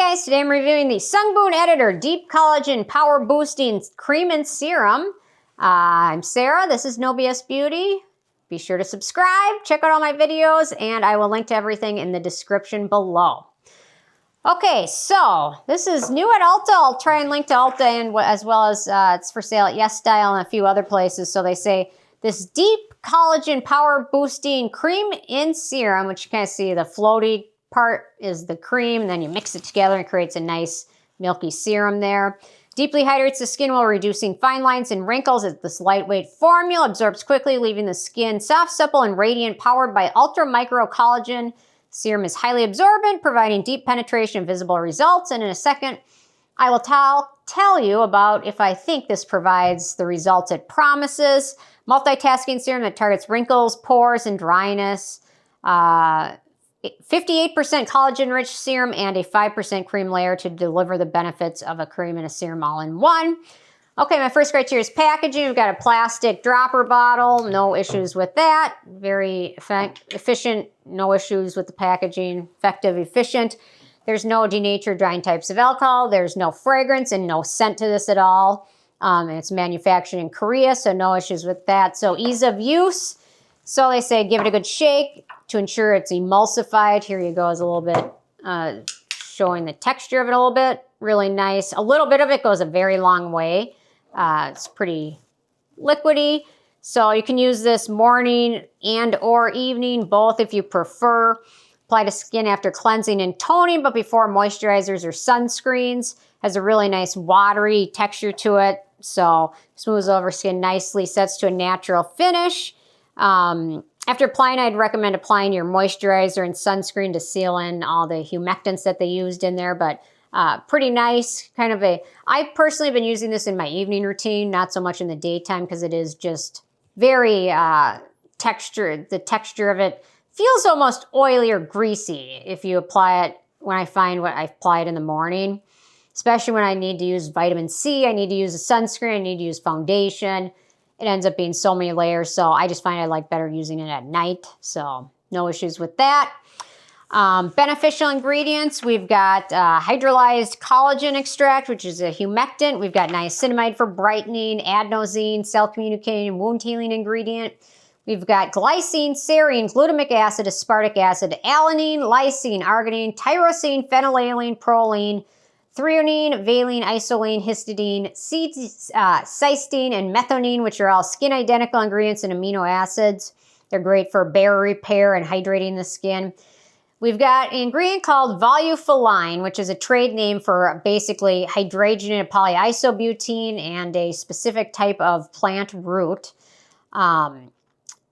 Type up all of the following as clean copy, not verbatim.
guys, today I'm reviewing the Sungboon Editor Deep Collagen Power Boosting Cream and Serum. I'm Sarah, this is No BS Beauty. Be sure to subscribe, check out all my videos, and I will link to everything in the description below. Okay, so this is new at Ulta. I'll try and link to Ulta and as well as it's for sale at YesStyle and a few other places. So they say this Deep Collagen Power Boosting Cream and Serum, which you kind of see the floaty part is the cream, and then you mix it together and it creates a nice milky serum there. Deeply hydrates the skin while reducing fine lines and wrinkles. This lightweight formula absorbs quickly, leaving the skin soft, supple, and radiant, powered by ultra micro collagen. Serum is highly absorbent, providing deep penetration and visible results. And in a second, I will tell you about if I think this provides the results it promises. Multitasking serum that targets wrinkles, pores, and dryness. 58% collagen-rich serum and a 5% cream layer to deliver the benefits of a cream and a serum all in one. Okay, my first criteria is packaging. We've got a plastic dropper bottle. No issues with that. Very efficient. No issues with the packaging. Effective, efficient. There's no denatured drying types of alcohol. There's no fragrance and no scent to this at all. And it's manufactured in Korea, so no issues with that. So ease of use. So they say give it a good shake to ensure it's emulsified. Here you go, is a little bit showing the texture of it a little bit. Really nice. A little bit of it goes a very long way. It's pretty liquidy. So you can use this morning and or evening, both if you prefer. Apply to skin after cleansing and toning, but before moisturizers or sunscreens. Has a really nice watery texture to it. So smooths over skin nicely, sets to a natural finish. After applying, I'd recommend applying your moisturizer and sunscreen to seal in all the humectants that they used in there, but pretty nice, kind of I personally have been using this in my evening routine, not so much in the daytime because it is just very textured. The texture of it feels almost oily or greasy if you apply it when I apply it in the morning, especially when I need to use vitamin C, I need to use a sunscreen, I need to use foundation. It ends up being so many layers, so I just find I like better using it at night, so no issues with that. Beneficial ingredients, we've got hydrolyzed collagen extract, which is a humectant. We've got niacinamide for brightening, adenosine, cell communicating, wound healing ingredient. We've got glycine, serine, glutamic acid, aspartic acid, alanine, lysine, arginine, tyrosine, phenylalanine, proline, threonine, valine, isoline, histidine, cysteine, and methionine, which are all skin-identical ingredients and amino acids. They're great for barrier repair and hydrating the skin. We've got an ingredient called volufiline, which is a trade name for basically hydrogenated polyisobutene and a specific type of plant root. And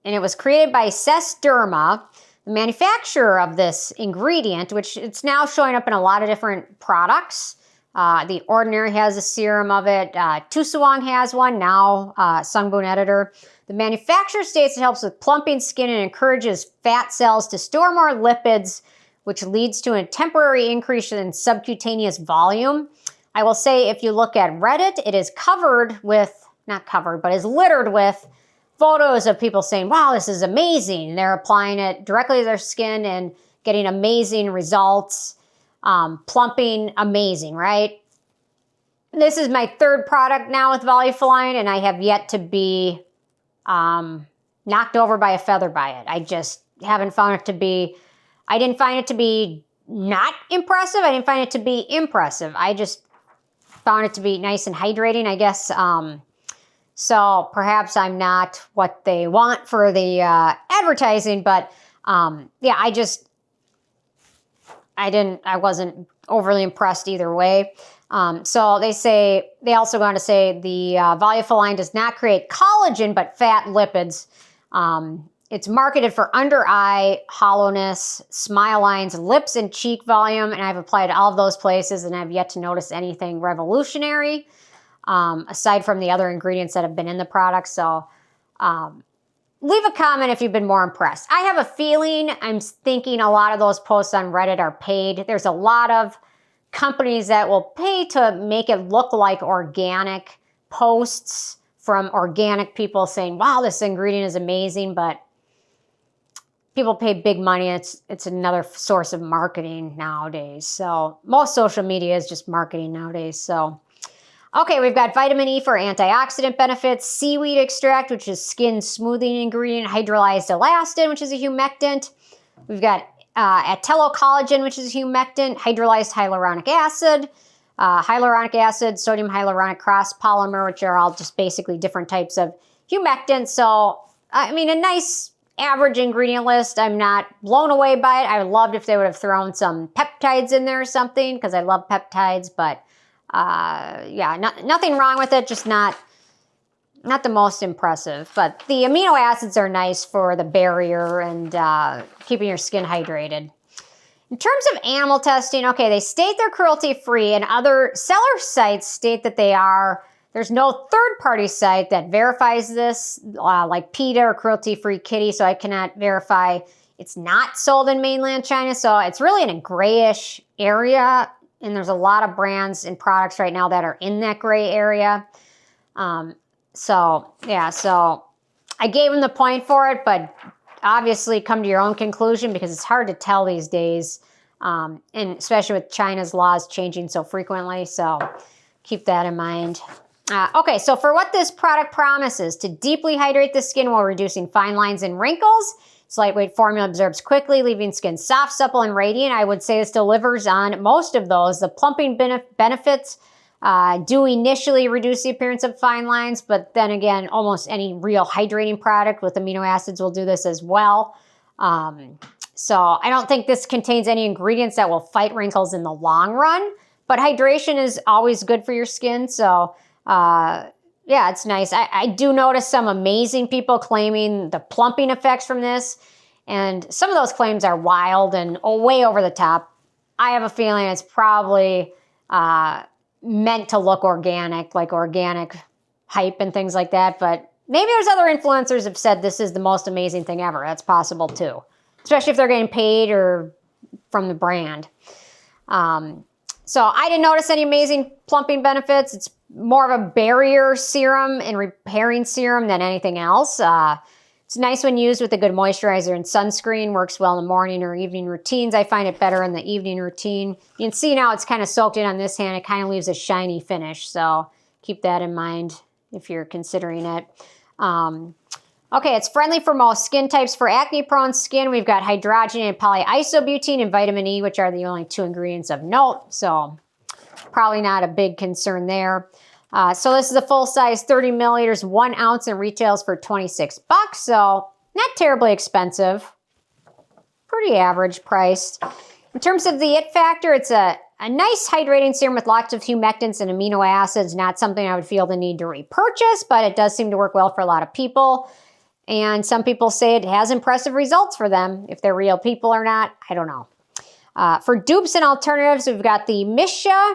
it was created by Sesderma, the manufacturer of this ingredient, which it's now showing up in a lot of different products. The Ordinary has a serum of it. Tusuwang has one, now Sungboon Editor. The manufacturer states it helps with plumping skin and encourages fat cells to store more lipids, which leads to a temporary increase in subcutaneous volume. I will say if you look at Reddit, it is covered with, not covered, but is littered with photos of people saying, wow, this is amazing. They're applying it directly to their skin and getting amazing results. Plumping, amazing, right? This is my third product now with volufiline, and I have yet to be knocked over by a feather by it. I just haven't found it to be, I didn't find it to be not impressive. I didn't find it to be impressive. I just found it to be nice and hydrating, I guess. So perhaps I'm not what they want for the advertising, but yeah, I wasn't overly impressed either way. So they also go on to say the volufiline does not create collagen, but fat lipids. It's marketed for under eye hollowness, smile lines, lips, and cheek volume. And I've applied all of those places and I've yet to notice anything revolutionary, aside from the other ingredients that have been in the product. So, leave a comment if you've been more impressed. I have a feeling, I'm thinking a lot of those posts on Reddit are paid. There's a lot of companies that will pay to make it look like organic posts from organic people saying, wow, this ingredient is amazing, but people pay big money. It's another source of marketing nowadays. So most social media is just marketing nowadays. So, okay, we've got vitamin E for antioxidant benefits, seaweed extract, which is skin smoothing ingredient, hydrolyzed elastin, which is a humectant. We've got Collagen, which is a humectant, hydrolyzed hyaluronic acid, sodium hyaluronic cross polymer, which are all just basically different types of humectants. So, I mean, a nice average ingredient list. I'm not blown away by it. I would loved if they would have thrown some peptides in there or something, because I love peptides, but yeah, nothing wrong with it, just not the most impressive. But the amino acids are nice for the barrier and keeping your skin hydrated. In terms of animal testing, okay, they state they're cruelty-free, and other seller sites state that they are. There's no third-party site that verifies this, like PETA or Cruelty-Free Kitty, so I cannot verify. It's not sold in mainland China, so it's really in a grayish area, and there's a lot of brands and products right now that are in that gray area. So, yeah, so I gave them the point for it, but obviously come to your own conclusion, because it's hard to tell these days, and especially with China's laws changing so frequently, so keep that in mind. Okay, so for what this product promises, to deeply hydrate the skin while reducing fine lines and wrinkles. Its lightweight formula absorbs quickly, leaving skin soft, supple, and radiant. I would say this delivers on most of those. The plumping benefits do initially reduce the appearance of fine lines, but then again, almost any real hydrating product with amino acids will do this as well. So I don't think this contains any ingredients that will fight wrinkles in the long run, but hydration is always good for your skin, so yeah, it's nice. I do notice some amazing people claiming the plumping effects from this, and some of those claims are wild and way over the top. I have a feeling it's probably meant to look organic, like organic hype and things like that, but maybe there's other influencers have said this is the most amazing thing ever. That's possible too, especially if they're getting paid or from the brand. So I didn't notice any amazing plumping benefits. It's more of a barrier serum and repairing serum than anything else. It's nice when used with a good moisturizer and sunscreen. Works well in the morning or evening routines. I find it better in the evening routine. You can see now it's kind of soaked in on this hand. It kind of leaves a shiny finish. So keep that in mind if you're considering it. Okay, it's friendly for most skin types. For acne-prone skin, we've got hydrogenated polyisobutene and vitamin E, which are the only two ingredients of note. So probably not a big concern there. So this is a full-size 30 milliliters, 1 ounce, and retails for $26. So not terribly expensive. Pretty average priced. In terms of the it factor, it's a nice hydrating serum with lots of humectants and amino acids. Not something I would feel the need to repurchase, but it does seem to work well for a lot of people. And some people say it has impressive results for them. If they're real people or not, I don't know. For dupes and alternatives, we've got the Misha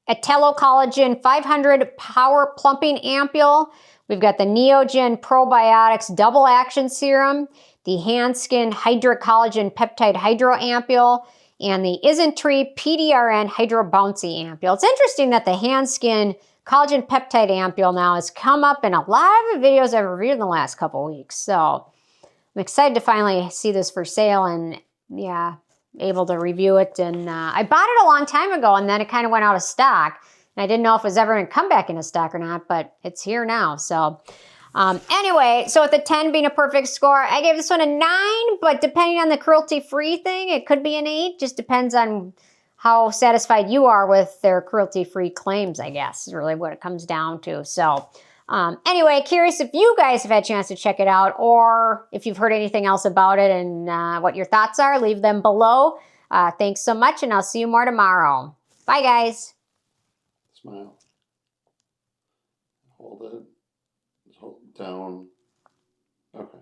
Collagen 500 Power Plumping Ampule. We've got the Neogen Probiotics Double Action Serum, the Handskin Hydra Collagen Peptide Hydro Ampule, and the Isntree PDRN Hydro Bouncy Ampule. It's interesting that the Handskin Collagen Peptide Ampule now has come up in a lot of the videos I've reviewed in the last couple weeks. So I'm excited to finally see this for sale and, yeah, able to review it. And I bought it a long time ago, and then it kind of went out of stock. And I didn't know if it was ever going to come back into stock or not, but it's here now. So anyway, so with a 10 being a perfect score, I gave this one a 9, but depending on the cruelty-free thing, it could be an 8. Just depends on how satisfied you are with their cruelty-free claims, I guess, is really what it comes down to. So anyway, curious if you guys have had a chance to check it out, or if you've heard anything else about it and what your thoughts are, leave them below. Thanks so much, and I'll see you more tomorrow. Bye, guys. Smile. Hold it. Hold it down. Okay.